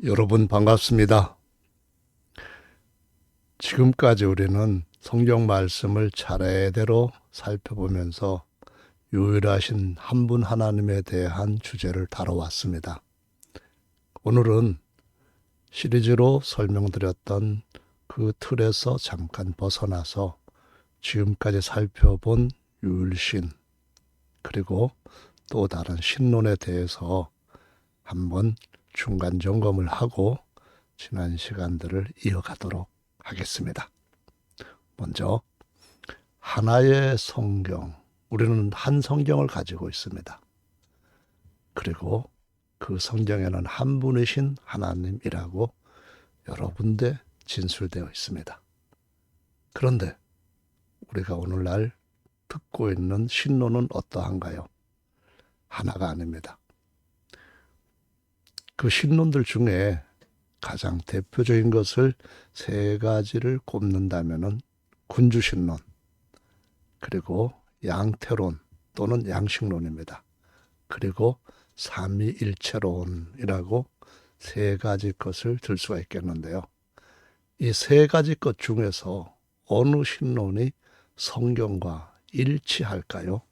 여러분 반갑습니다. 지금까지 우리는 성경 말씀을 차례대로 살펴보면서 유일하신 한 분 하나님에 대한 주제를 다뤄왔습니다. 오늘은 시리즈로 설명드렸던 그 틀에서 잠깐 벗어나서 지금까지 살펴본 유일신 그리고 또 다른 신론에 대해서 한번 중간 점검을 하고 지난 시간들을 이어가도록 하겠습니다. 먼저 하나의 성경, 우리는 한 성경을 가지고 있습니다. 그리고 그 성경에는 한 분이신 하나님이라고 여러 군데 진술되어 있습니다. 그런데 우리가 오늘날 듣고 있는 신론은 어떠한가요? 하나가 아닙니다. 그 신론들 중에 가장 대표적인 것을 세 가지를 꼽는다면은 군주신론, 그리고 양태론 또는 양식론입니다. 그리고 삼위일체론이라고 세 가지 것을 들 수가 있겠는데요. 이 세 가지 것 중에서 어느 신론이 성경과 일치할까요?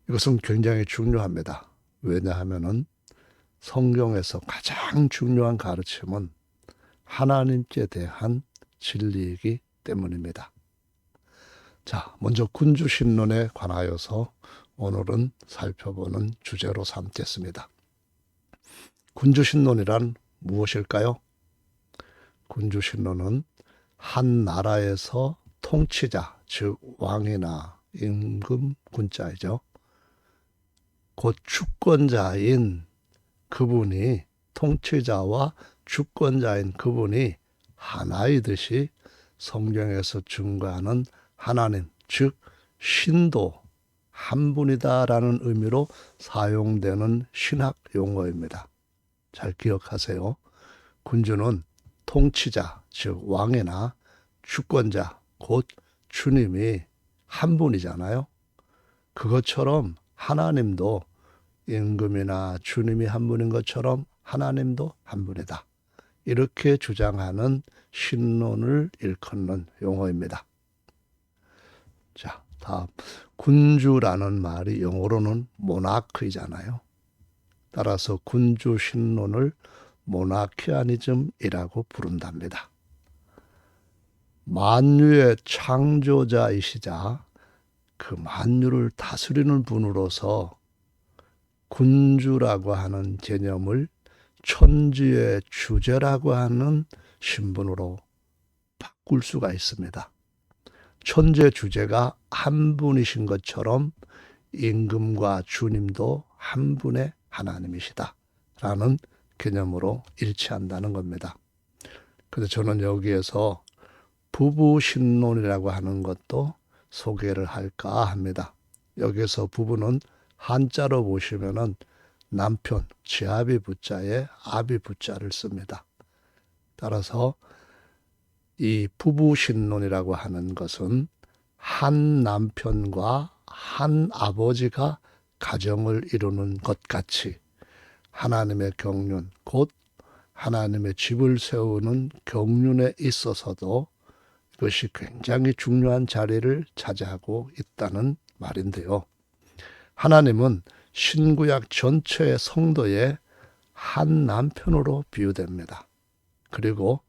이것은 굉장히 중요합니다. 왜냐하면은 성경에서 가장 중요한 가르침은 하나님께 대한 진리이기 때문입니다. 자, 먼저 군주신론에 관하여서 오늘은 살펴보는 주제로 삼겠습니다. 군주신론이란 무엇일까요? 군주신론은 한 나라에서 통치자, 즉 왕이나 임금, 군자이죠. 곧 주권자인 그분이, 통치자와 주권자인 그분이 하나이듯이 성경에서 증거하는 하나님, 즉 신도 한 분이다라는 의미로 사용되는 신학 용어입니다. 잘 기억하세요. 군주는 통치자, 즉 왕이나 주권자, 곧 주님이 한 분이잖아요. 그것처럼 하나님도 임금이나 주님이 한 분인 것처럼 하나님도 한 분이다. 이렇게 주장하는 신론을 일컫는 용어입니다. 자, 다음. 군주라는 말이 영어로는 모나크이잖아요. 따라서 군주 신론을 모나키아니즘이라고 부른답니다. 만유의 창조자이시자 그 만유를 다스리는 분으로서 군주라고 하는 개념을 천지의 주제라고 하는 신분으로 바꿀 수가 있습니다. 천지의 주제가 한 분이신 것처럼 임금과 주님도 한 분의 하나님이시다 라는 개념으로 일치한다는 겁니다. 그래서 저는 여기에서 부부신론이라고 하는 것도 소개를 할까 합니다. 여기서 부부는 한자로 보시면은 남편, 지아비 부자에 아비 부자를 씁니다. 따라서 이 부부신론이라고 하는 것은 한 남편과 한 아버지가 가정을 이루는 것 같이 하나님의 경륜, 곧 하나님의 집을 세우는 경륜에 있어서도 이것이 굉장히 중요한 자리를 차지하고 있다는 말인데요. 하나님은 신구약 전체의 성도의 한 남편으로 비유됩니다. 그리고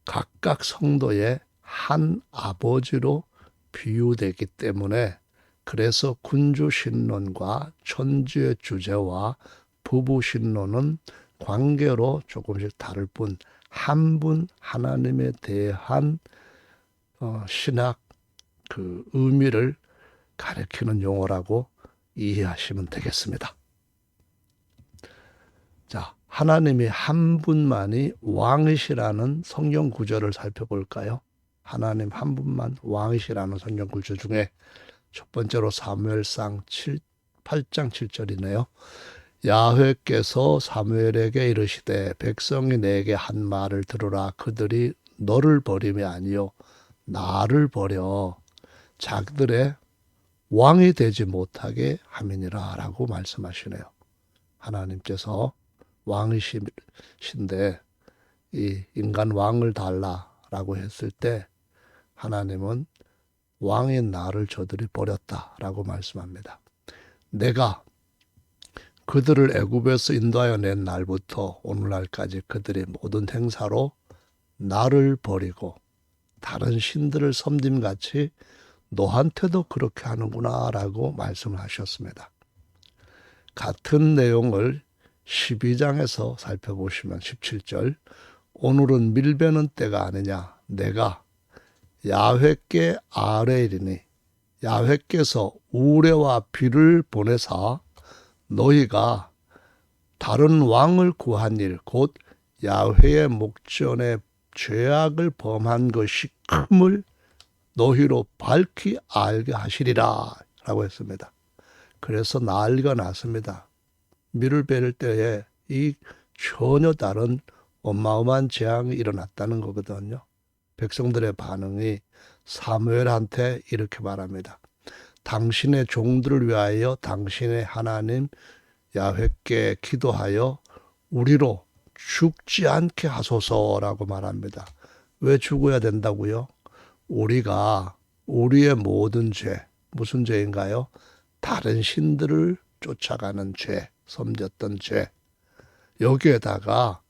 각각 성도의 한 아버지로 비유되기 때문에 그래서 군주신론과 천지의 주제와 부부신론은 관계로 조금씩 다를 뿐 한 분 하나님에 대한 신학 그 의미를 가리키는 용어라고 이해하시면 되겠습니다. 자, 하나님이 한 분만이 왕이시라는 성경 구절을 살펴볼까요? 하나님 한 분만 왕이시라는 성경 구절 중에 첫 번째로 사무엘상 8장 7절이네요. 야훼께서 사무엘에게 이르시되 백성이 내게 한 말을 들으라. 그들이 너를 버림이 아니요 나를 버려 자기들의 왕이 되지 못하게 함이니라 라고 말씀하시네요. 하나님께서 왕이신데 이 인간 왕을 달라라고 했을 때 하나님은 왕인 나를 저들이 버렸다라고 말씀합니다. 내가 그들을 애굽에서 인도하여 낸 날부터 오늘날까지 그들의 모든 행사로 나를 버리고 다른 신들을 섬김같이 너한테도 그렇게 하는구나라고 말씀을 하셨습니다. 같은 내용을 12장에서 살펴보시면 17절 오늘은 밀베는 때가 아니냐 내가 야훼께 아뢰이리니 야훼께서 우레와 비를 보내사 너희가 다른 왕을 구한 일 곧 야훼의 목전에 죄악을 범한 것이 큼을 너희로 밝히 알게 하시리라 라고 했습니다. 그래서 난리가 났습니다. 밀을 베를 때에 이 전혀 다른 어마어마한 재앙이 일어났다는 거거든요. 백성들의 반응이 사무엘한테 이렇게 말합니다. 당신의 종들을 위하여 당신의 하나님 야훼께 기도하여 우리로 죽지 않게 하소서라고 말합니다. 왜 죽어야 된다고요? 우리가 우리의 모든 죄, 무슨 죄인가요? 다른 신들을 쫓아가는 죄, 섬겼던 죄. 여기에다가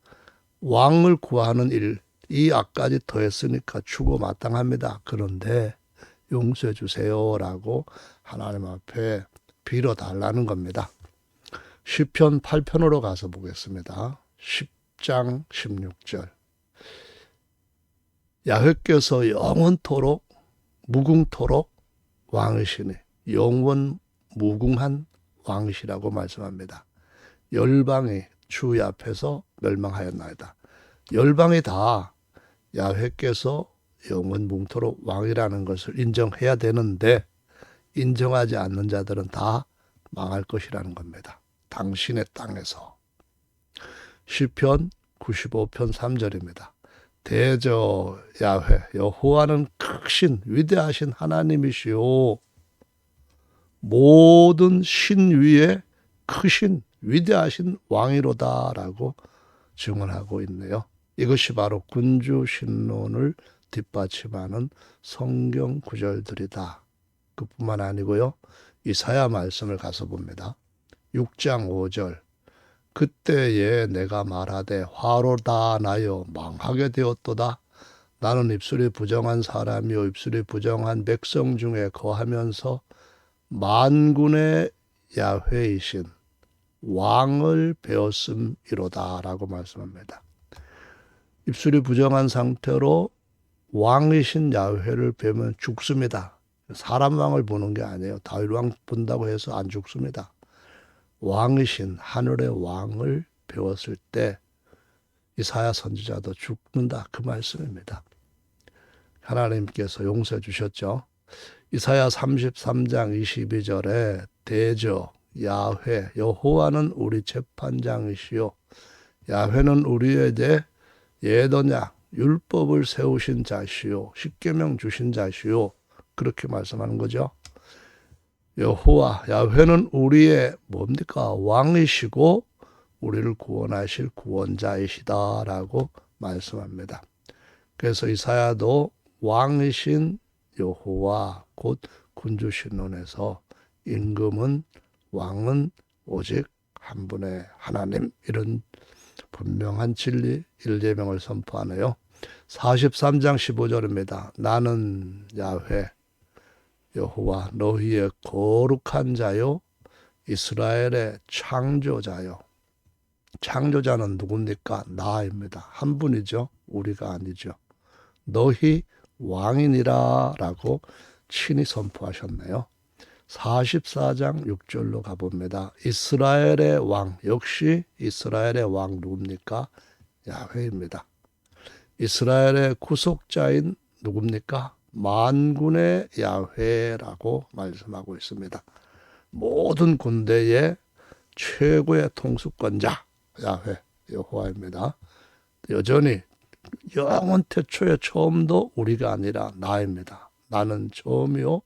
왕을 구하는 일, 이 악까지 더했으니까 죽어 마땅합니다. 그런데 용서해 주세요라고 하나님 앞에 빌어달라는 겁니다. 시편 8편으로 가서 보겠습니다. 10장 16절 야훼께서 영원토록 무궁토록 왕이시니 영원 무궁한 왕이시라고 말씀합니다. 열방이 주의 앞에서 멸망하였나이다. 열방이 다 야훼께서 영원 뭉토록 왕이라는 것을 인정해야 되는데 인정하지 않는 자들은 다 망할 것이라는 겁니다. 당신의 땅에서. 시편 95편 3절입니다. 대저 야훼 여호와는 크신 위대하신 하나님이시오 모든 신 위에 크신 위대하신 왕이로다라고 증언하고 있네요. 이것이 바로 군주신론을 뒷받침하는 성경 구절들이다. 그뿐만 아니고요. 이사야 말씀을 가서 봅니다. 6장 5절 그때에 내가 말하되 화로다 나여 망하게 되었도다. 나는 입술이 부정한 사람이요 입술이 부정한 백성 중에 거하면서 만군의 야훼이신 왕을 배웠음이로다 라고 말씀합니다. 입술이 부정한 상태로 왕이신 야훼를 배우면 죽습니다. 사람 왕을 보는 게 아니에요. 다윗 왕 본다고 해서 안 죽습니다. 왕이신 하늘의 왕을 배웠을 때 이사야 선지자도 죽는다 그 말씀입니다. 하나님께서 용서해 주셨죠. 이사야 33장 22절에 대저 야훼 여호와는 우리 재판장이시요 야훼는 우리에 대해 예더냐 율법을 세우신 자시요 십계명 주신 자시요 그렇게 말씀하는 거죠. 여호와 야훼는 우리의 뭡니까? 왕이시고 우리를 구원하실 구원자이시다라고 말씀합니다. 그래서 이사야도 왕이신 여호와 곧 군주신론에서 임금은 왕은 오직 한 분의 하나님 이런 분명한 진리 1계명을 선포하네요. 43장 15절입니다. 나는 야훼 여호와 너희의 거룩한 자요 이스라엘의 창조자요. 창조자는 누굽니까? 나입니다. 한 분이죠. 우리가 아니죠. 너희 왕이니라 라고 친히 선포하셨네요. 44장 6절로 가봅니다. 이스라엘의 왕 역시 이스라엘의 왕 누굽니까? 야훼입니다. 이스라엘의 구속자인 누굽니까? 만군의 야훼라고 말씀하고 있습니다. 모든 군대의 최고의 통수권자 야훼 여호와입니다. 여전히 영원 태초의 처음도 우리가 아니라 나입니다. 나는 처음이요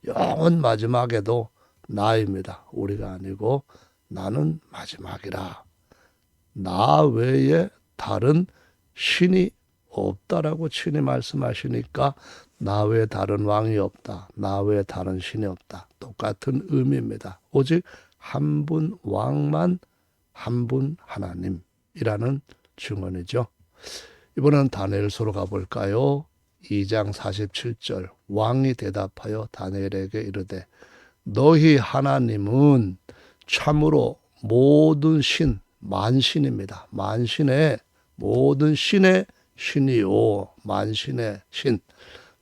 영원 마지막에도 나입니다. 우리가 아니고 나는 마지막이라. 나 외에 다른 신이 없다라고 친히 말씀하시니까 나 외에 다른 왕이 없다. 나 외에 다른 신이 없다. 똑같은 의미입니다. 오직 한 분 왕만 한 분 하나님이라는 증언이죠. 이번엔 다니엘서로 가볼까요? 2장 47절 왕이 대답하여 다니엘에게 이르되 너희 하나님은 참으로 모든 신, 만신입니다. 만신의 모든 신의 신이요. 만신의 신.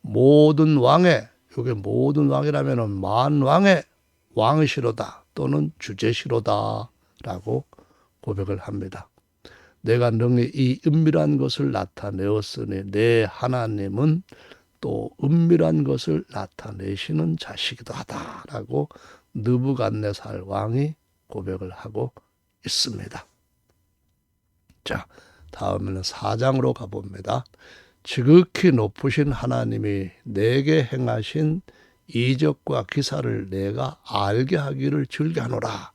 모든 왕의, 이게 모든 왕이라면 만왕의 왕이시로다 또는 주제시로다 라고 고백을 합니다. 내가 능히 이 은밀한 것을 나타내었으니 내 하나님은 또 은밀한 것을 나타내시는 자시기도 하다라고 느부갓네살 왕이 고백을 하고 있습니다. 자, 다음에는 4장으로 가봅니다. 지극히 높으신 하나님이 내게 행하신 이적과 기사를 내가 알게 하기를 즐겨하노라.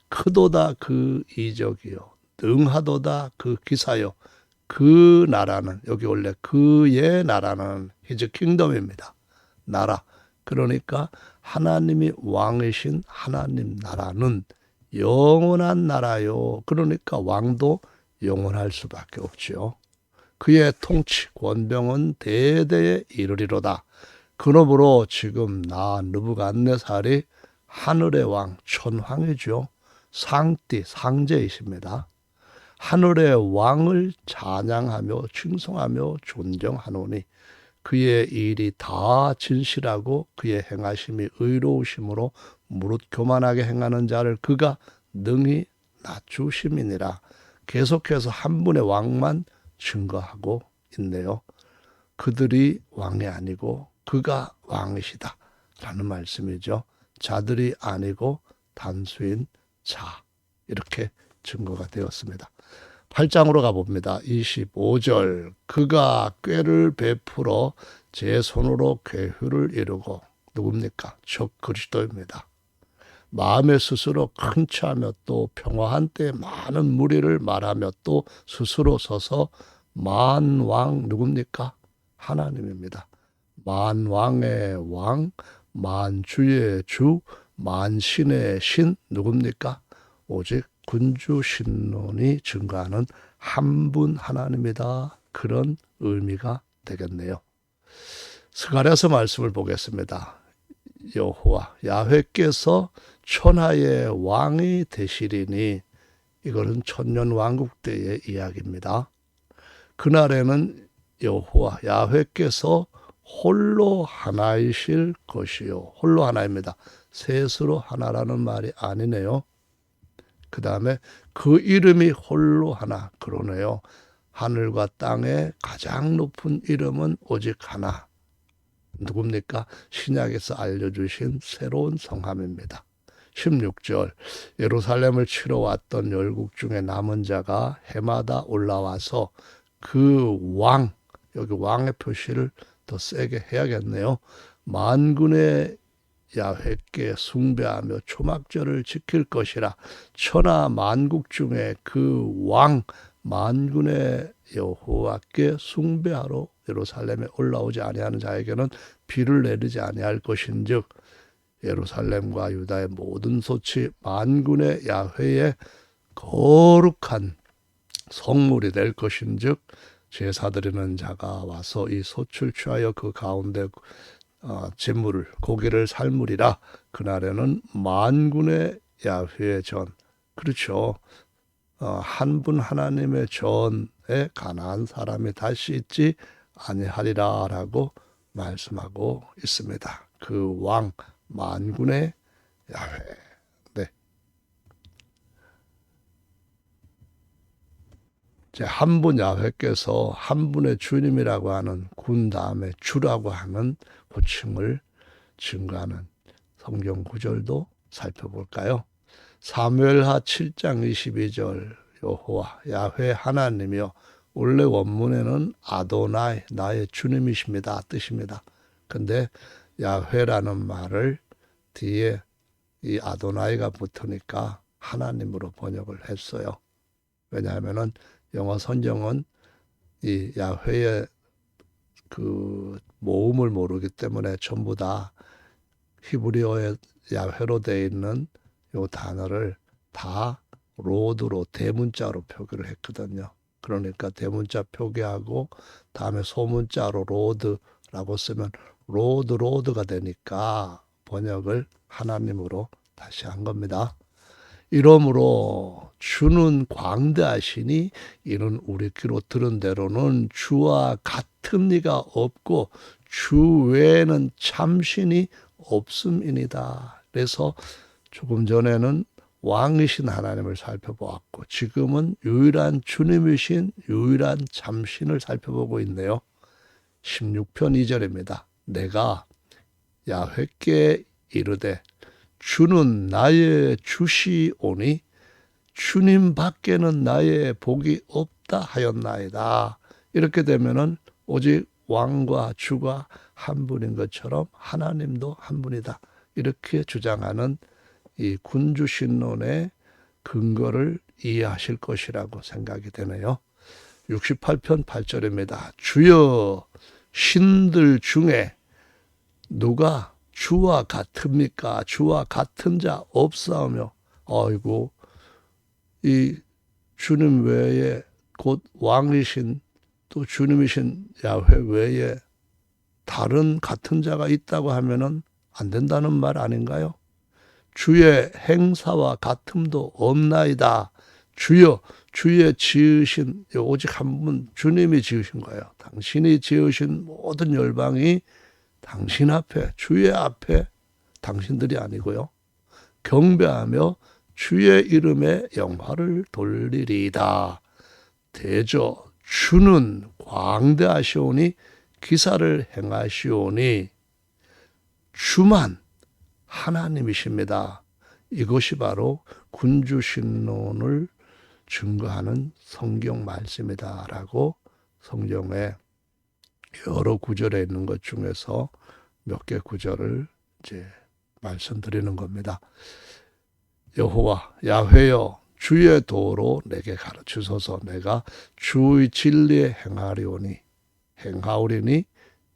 크도다 그 이적이요 능하도다 그 기사요 그 나라는 여기 원래 그의 나라는 히즈 킹덤입니다. 나라. 그러니까 하나님이 왕이신 하나님 나라는 영원한 나라요. 그러니까 왕도 영원할 수밖에 없지요. 그의 통치 권병은 대대에 이르리로다. 그러므로 지금 나 느부갓네살이 하늘의 왕 천황이죠. 상띠 상제이십니다. 하늘의 왕을 찬양하며 칭송하며 존경하노니 그의 일이 다 진실하고 그의 행하심이 의로우심으로 무릇 교만하게 행하는 자를 그가 능히 낮추심이니라. 계속해서 한 분의 왕만 증거하고 있네요. 그들이 왕이 아니고 그가 왕이시다 라는 말씀이죠. 자들이 아니고 단수인 자, 이렇게 증거가 되었습니다. 8장으로 가봅니다. 25절 그가 꾀를 베풀어 제 손으로 괴휴를 이루고 누굽니까? 적 그리스도입니다. 마음에 스스로 큰 체하며 또 평화한 때에 많은 무리를 말하며 또 스스로 서서 만왕 누굽니까? 하나님입니다. 만왕의 왕, 만주의 주, 만신의 신 누굽니까? 오직 군주신론이 증거하는 한 분 하나님이다. 그런 의미가 되겠네요. 스가랴서 말씀을 보겠습니다. 여호와 야훼께서 천하의 왕이 되시리니 이것은 천년왕국 때의 이야기입니다. 그날에는 여호와 야훼께서 홀로 하나이실 것이요. 홀로 하나입니다. 셋으로 하나라는 말이 아니네요. 그 다음에 그 이름이 홀로 하나. 그러네요. 하늘과 땅의 가장 높은 이름은 오직 하나. 누굽니까? 신약에서 알려주신 새로운 성함입니다. 16절 예루살렘을 치러 왔던 열국 중에 남은 자가 해마다 올라와서 그 왕, 여기 왕의 표시를 더 세게 해야겠네요. 만군의 야훼께 숭배하며 초막절을 지킬 것이라. 천하 만국 중에 그 왕 만군의 여호와께 숭배하러 예루살렘에 올라오지 아니하는 자에게는 비를 내리지 아니할 것인즉 예루살렘과 유다의 모든 소치 만군의 야훼의 거룩한 성물이 될 것인즉 제사 드리는 자가 와서 이 소출 취하여 그 가운데 제물을 고기를 삶으리라. 그날에는 만군의 야훼의 전, 그렇죠. 한 분 하나님의 전에 가난한 사람이 다시 있지 아니하리라 라고 말씀하고 있습니다. 그 왕 만군의 야훼. 네. 한 분 야훼께서 한 분의 주님이라고 하는 군 다음에 주라고 하는 호칭을 증거하는 성경 구절도 살펴볼까요? 사무엘하 7장 22절 여호와 야훼 하나님이여. 원래 원문에는 아도나이 나의 주님이십니다 뜻입니다. 근데 야훼라는 말을 뒤에 이 아도나이가 붙으니까 하나님으로 번역을 했어요. 왜냐하면은 영어 성경은 이 야훼의 그 모음을 모르기 때문에 전부 다 히브리어의 야훼로 되어 있는 요 단어를 다 로드로 대문자로 표기를 했거든요. 그러니까 대문자 표기하고 다음에 소문자로 로드라고 쓰면 로드가 되니까 번역을 하나님으로 다시 한 겁니다. 이러므로 주는 광대하시니 이는 우리 귀로 들은 대로는 주와 같은 리가 없고 주 외에는 참신이 없음이니이다. 그래서 조금 전에는 왕이신 하나님을 살펴보았고 지금은 유일한 주님이신 유일한 참신을 살펴보고 있네요. 16편 2절입니다. 내가 야훼께 이르되 주는 나의 주시오니 주님 밖에는 나의 복이 없다 하였나이다. 이렇게 되면은 오직 왕과 주가 한 분인 것처럼 하나님도 한 분이다. 이렇게 주장하는 이 군주신론의 근거를 이해하실 것이라고 생각이 되네요. 68편 8절입니다. 주여 신들 중에 누가 주와 같습니까? 주와 같은 자 없사오며 아이고 이 주님 외에 곧 왕이신 또 주님이신 야훼 외에 다른 같은 자가 있다고 하면은 안 된다는 말 아닌가요? 주의 행사와 같음도 없나이다. 주여 주의 지으신 오직 한 분 주님이 지으신 거예요. 당신이 지으신 모든 열방이 당신 앞에 주의 앞에 당신들이 아니고요. 경배하며 주의 이름에 영화를 돌리리이다. 대저 주는 광대하시오니 기사를 행하시오니 주만 하나님이십니다. 이것이 바로 군주신론을 증거하는 성경 말씀이다라고 성경에 여러 구절에 있는 것 중에서 몇 개 구절을 이제 말씀드리는 겁니다. 여호와 야훼여 주의 도로 내게 가르치소서. 내가 주의 진리에 행하오리니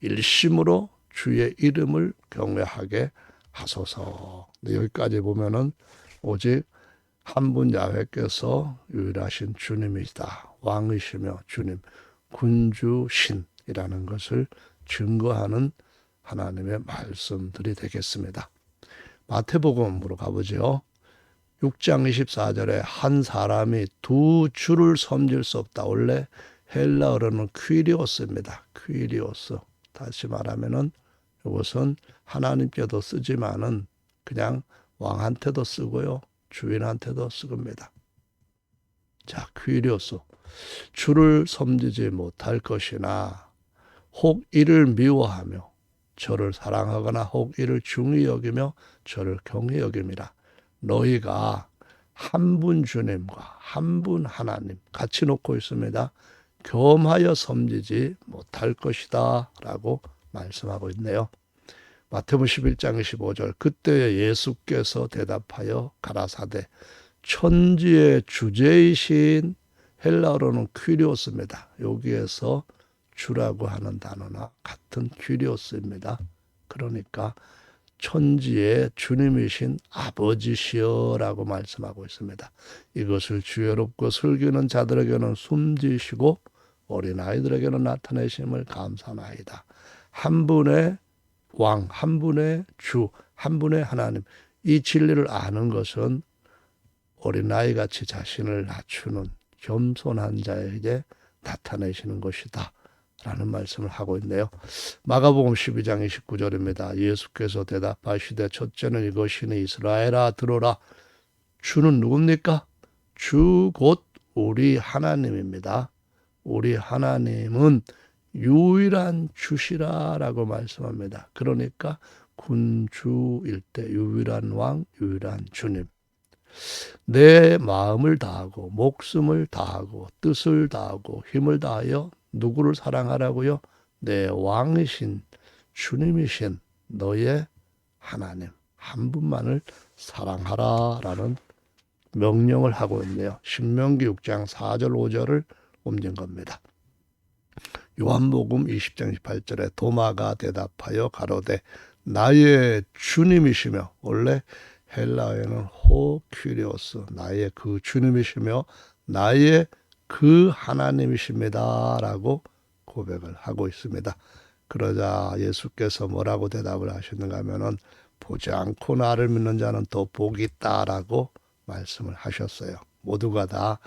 일심으로 주의 이름을 경외하게 하소서. 여기까지 보면은 오직 한 분 야훼께서 유일하신 주님이시다. 왕이시며 주님, 군주신이라는 것을 증거하는 하나님의 말씀들이 되겠습니다. 마태복음으로 가보죠. 6장 24절에 한 사람이 두 주를 섬길 수 없다. 원래 헬라어로는 퀴리오스입니다. 퀴리오스. 다시 말하면은 이것은 하나님께도 쓰지만은 그냥 왕한테도 쓰고요. 주인한테도 쓰겁니다. 자, 퀴리오스. 주를 섬기지 못할 것이나 혹 이를 미워하며 저를 사랑하거나 혹 이를 중히 여기며 저를 경히 여김이라. 너희가 한 분 주님과 한 분 하나님 같이 놓고 있습니다. 겸하여 섬기지 못할 것이다 라고 말씀하고 있네요. 마태복음 11장 25절 그때 예수께서 대답하여 가라사대 천지의 주제이신 헬라어로는 퀴리오스입니다. 여기에서 주라고 하는 단어나 같은 퀴리오스입니다. 그러니까 천지의 주님이신 아버지시여라고 말씀하고 있습니다. 이것을 주여롭고 슬기는 자들에게는 숨지시고 어린아이들에게는 나타내심을 감사나이다. 한 분의 왕, 한 분의 주, 한 분의 하나님, 이 진리를 아는 것은 어린아이같이 자신을 낮추는 겸손한 자에게 나타내시는 것이다 라는 말씀을 하고 있네요. 마가복음 12장 29절입니다. 예수께서 대답하시되 첫째는 이것이니 이스라엘아 들어라. 주는 누굽니까? 주 곧 우리 하나님입니다. 우리 하나님은 유일한 주시라 라고 말씀합니다. 그러니까 군주일 때 유일한 왕, 유일한 주님. 내 마음을 다하고 목숨을 다하고 뜻을 다하고 힘을 다하여 누구를 사랑하라고요? 내 왕이신 주님이신 너의 하나님 한 분만을 사랑하라 라는 명령을 하고 있네요. 신명기 6장 4절 5절을 옮긴 겁니다. 요한복음 20장 28절에 도마가 대답하여 가로되 나의 주님이시며, 원래 헬라어에는 호 큐리오스, 나의 그 주님이시며 나의 그 하나님이십니다 라고 고백을 하고 있습니다. 그러자 예수께서 뭐라고 대답을 하시는가 하면은 보지 않고 나를 믿는 자는 더 복이 있다라고 말씀을 하셨어요. 모두가 다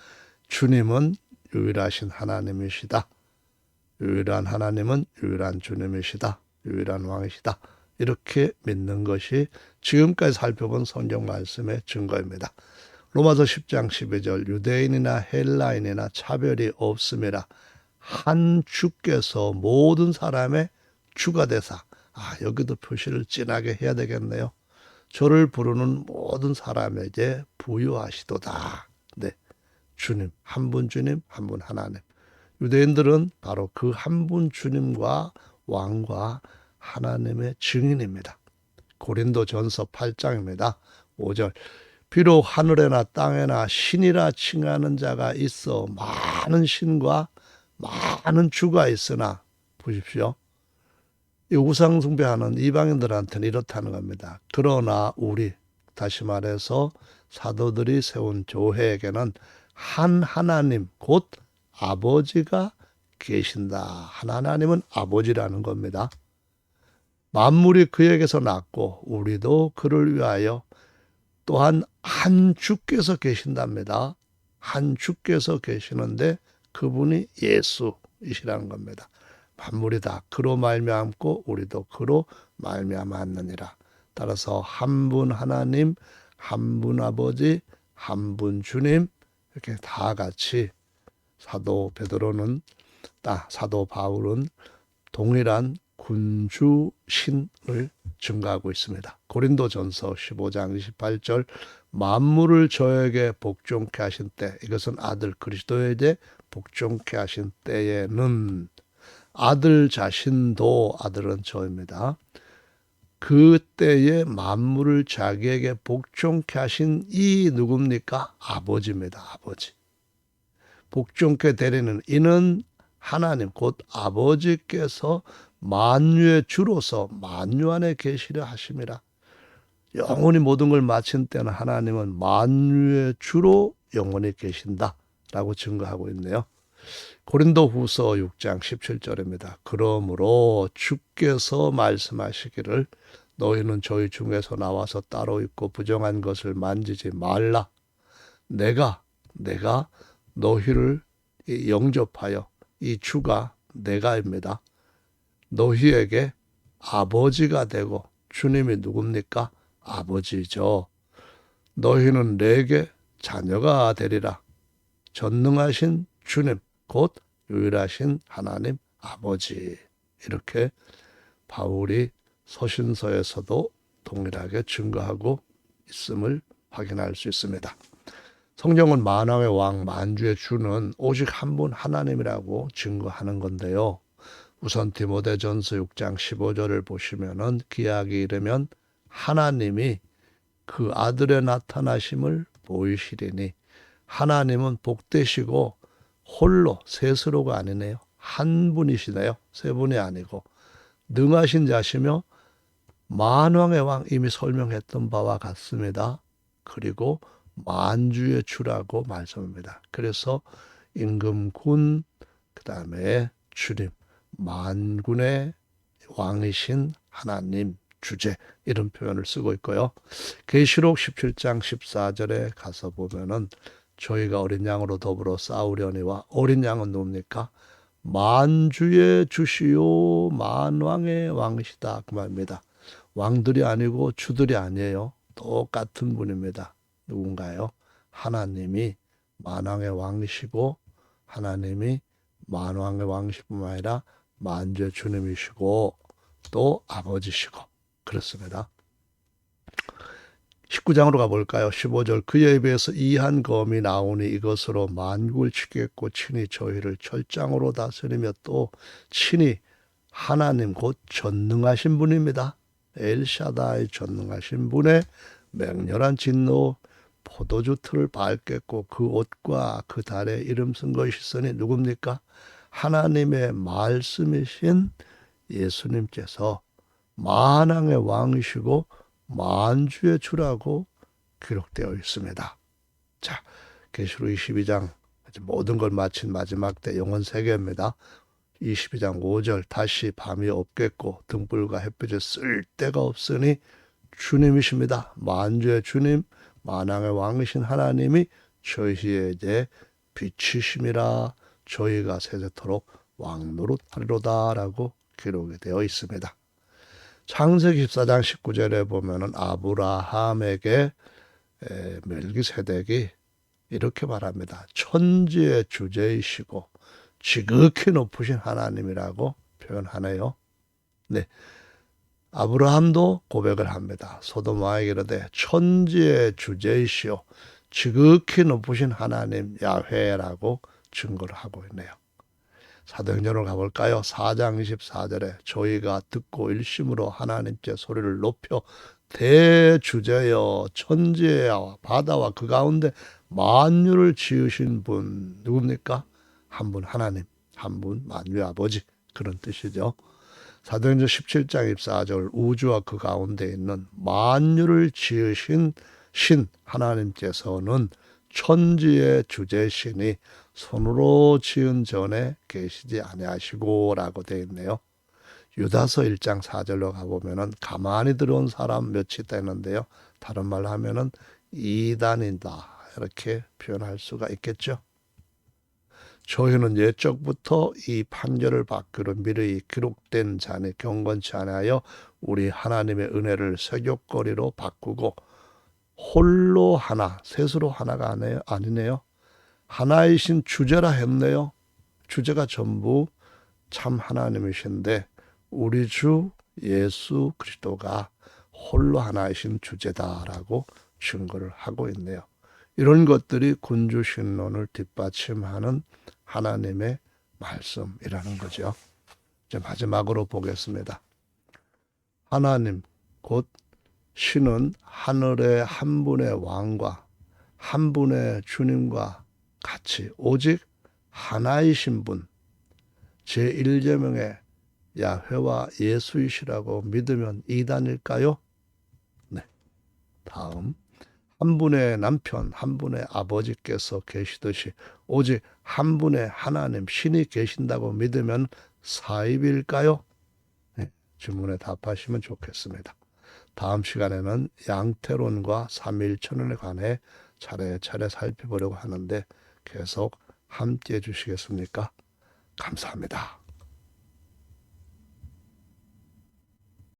주님은 유일하신 하나님이시다. 유일한 하나님은 유일한 주님이시다. 유일한 왕이시다. 이렇게 믿는 것이 지금까지 살펴본 성경 말씀의 증거입니다. 로마서 10장 12절 유대인이나 헬라인이나 차별이 없음이라 한 주께서 모든 사람의 주가 되사. 여기도 표시를 진하게 해야 되겠네요. 저를 부르는 모든 사람에게 부유하시도다. 네, 주님, 한 분 주님, 한 분 하나님. 유대인들은 바로 그 한 분 주님과 왕과 하나님의 증인입니다. 고린도전서 8장입니다. 5절 비록 하늘에나 땅에나 신이라 칭하는 자가 있어 많은 신과 많은 주가 있으나, 보십시오. 이 우상 숭배하는 이방인들한테는 이렇다는 겁니다. 그러나 우리, 다시 말해서 사도들이 세운 교회에게는 한 하나님 곧 아버지가 계신다. 한 하나님은 아버지라는 겁니다. 만물이 그에게서 났고 우리도 그를 위하여 또한 한 주께서 계신답니다. 한 주께서 계시는데 그분이 예수이시라는 겁니다. 만물이 다 그로 말미암고 우리도 그로 말미암았느니라. 따라서 한 분 하나님, 한 분 아버지, 한 분 주님, 이렇게 다 같이 사도 베드로는, 사도 바울은 동일한 군주신을 증거하고 있습니다. 고린도전서 15장 28절 만물을 저에게 복종케 하신 때, 이것은 아들 그리스도에게 복종케 하신 때에는 아들 자신도, 아들은 저입니다. 그때에 만물을 자기에게 복종케 하신 이 누굽니까? 아버지입니다. 아버지. 복종케 되리는 이는 하나님 곧 아버지께서 만유의 주로서 만유 안에 계시려 하심이라. 영원히 모든 걸 마친 때는 하나님은 만유의 주로 영원히 계신다라고 증거하고 있네요. 고린도후서 6장 17절입니다. 그러므로 주께서 말씀하시기를 너희는 저희 중에서 나와서 따로 있고 부정한 것을 만지지 말라. 내가 너희를 영접하여, 이 주가 내가입니다. 너희에게 아버지가 되고, 주님이 누굽니까? 아버지죠. 너희는 내게 자녀가 되리라. 전능하신 주님 곧 유일하신 하나님 아버지. 이렇게 바울이 서신서에서도 동일하게 증거하고 있음을 확인할 수 있습니다. 성경은 만왕의 왕 만주의 주는 오직 한 분 하나님이라고 증거하는 건데요. 우선 디모데전서 6장 15절을 보시면은 기약이 이르면 하나님이 그 아들의 나타나심을 보이시리니, 하나님은 복되시고 홀로 셋으로가 아니네요. 한 분이시네요. 세 분이 아니고 능하신 자시며 만왕의 왕, 이미 설명했던 바와 같습니다. 그리고 만주의 주라고 말씀합니다. 그래서 임금군, 그 다음에 주님, 만군의 왕이신 하나님, 주제, 이런 표현을 쓰고 있고요. 계시록 17장 14절에 가서 보면은 저희가 어린 양으로 더불어 싸우려니와, 어린 양은 누굽니까? 만주의 주시요 만왕의 왕이시다, 그 말입니다. 왕들이 아니고 주들이 아니에요. 똑같은 분입니다. 누군가요? 하나님이 만왕의 왕이시고, 하나님이 만왕의 왕이시뿐만 아니라 만주의 주님이시고 또 아버지시고 그렇습니다. 19장으로 가볼까요? 15절 그의 입에서 이한 검이 나오니 이것으로 만국을 치겠고 친히 저희를 철장으로 다스리며 또 친히 하나님 곧 전능하신 분입니다. 엘샤다이 전능하신 분의 맹렬한 진노 포도주 틀을 밟겠고 그 옷과 그 달에 이름 쓴 것이 있으니 누굽니까? 하나님의 말씀이신 예수님께서 만왕의 왕이시고 만주의 주라고 기록되어 있습니다. 자, 계시록 22장 모든 걸 마친 마지막 때 영원 세계입니다. 22장 5절 다시 밤이 없겠고 등불과 햇빛을 쓸 데가 없으니 주님이십니다. 만주의 주님, 만왕의 왕이신 하나님이 저희에게 빛이심이라 저희가 세세토록 왕노릇하리로다 라고 기록이 되어 있습니다. 창세기 14장 19절에 보면은 아브라함에게 멜기세덱이 이렇게 말합니다. 천지의 주제이시고 지극히 높으신 하나님이라고 표현하네요. 네, 아브라함도 고백을 합니다. 소돔왕에게 이르되 천지의 주제이시오 지극히 높으신 하나님 야훼라고 증거를 하고 있네요. 사도행전으로 가볼까요? 4장 24절에 저희가 듣고 일심으로 하나님께 소리를 높여 대주제여 천지와 바다와 그 가운데 만유를 지으신 분 누굽니까? 한 분 하나님, 한 분 만유의 아버지 그런 뜻이죠. 사도행전 17장 24절 우주와 그 가운데 있는 만유를 지으신 신 하나님께서는 천지의 주제신이 손으로 지은 전에 계시지 아니하시고 라고 되어 있네요. 유다서 1장 4절로 가보면은 가만히 들어온 사람 몇이 되는데요. 다른 말로 하면은 이단이다 이렇게 표현할 수가 있겠죠. 저희는 옛적부터 이 판결을 받기로 미리 기록된 자니 경건치 아니하여 우리 하나님의 은혜를 세귑거리로 바꾸고 홀로 하나, 셋으로 하나가 아니네요. 하나이신 주제라 했네요. 주제가 전부 참 하나님이신데 우리 주 예수 그리스도가 홀로 하나이신 주제다라고 증거를 하고 있네요. 이런 것들이 군주신론을 뒷받침하는 하나님의 말씀이라는 거죠. 이제 마지막으로 보겠습니다. 하나님 곧 신은 하늘의 한 분의 왕과 한 분의 주님과 같이 오직 하나이신 분 제1계명의 야훼와 예수이시라고 믿으면 이단일까요? 네. 다음 한 분의 남편, 한 분의 아버지께서 계시듯이 오직 한 분의 하나님, 신이 계신다고 믿으면 사입일까요? 네, 질문에 답하시면 좋겠습니다. 다음 시간에는 양태론과 삼위일천론에 관해 차례차례 살펴보려고 하는데 계속 함께해 주시겠습니까? 감사합니다.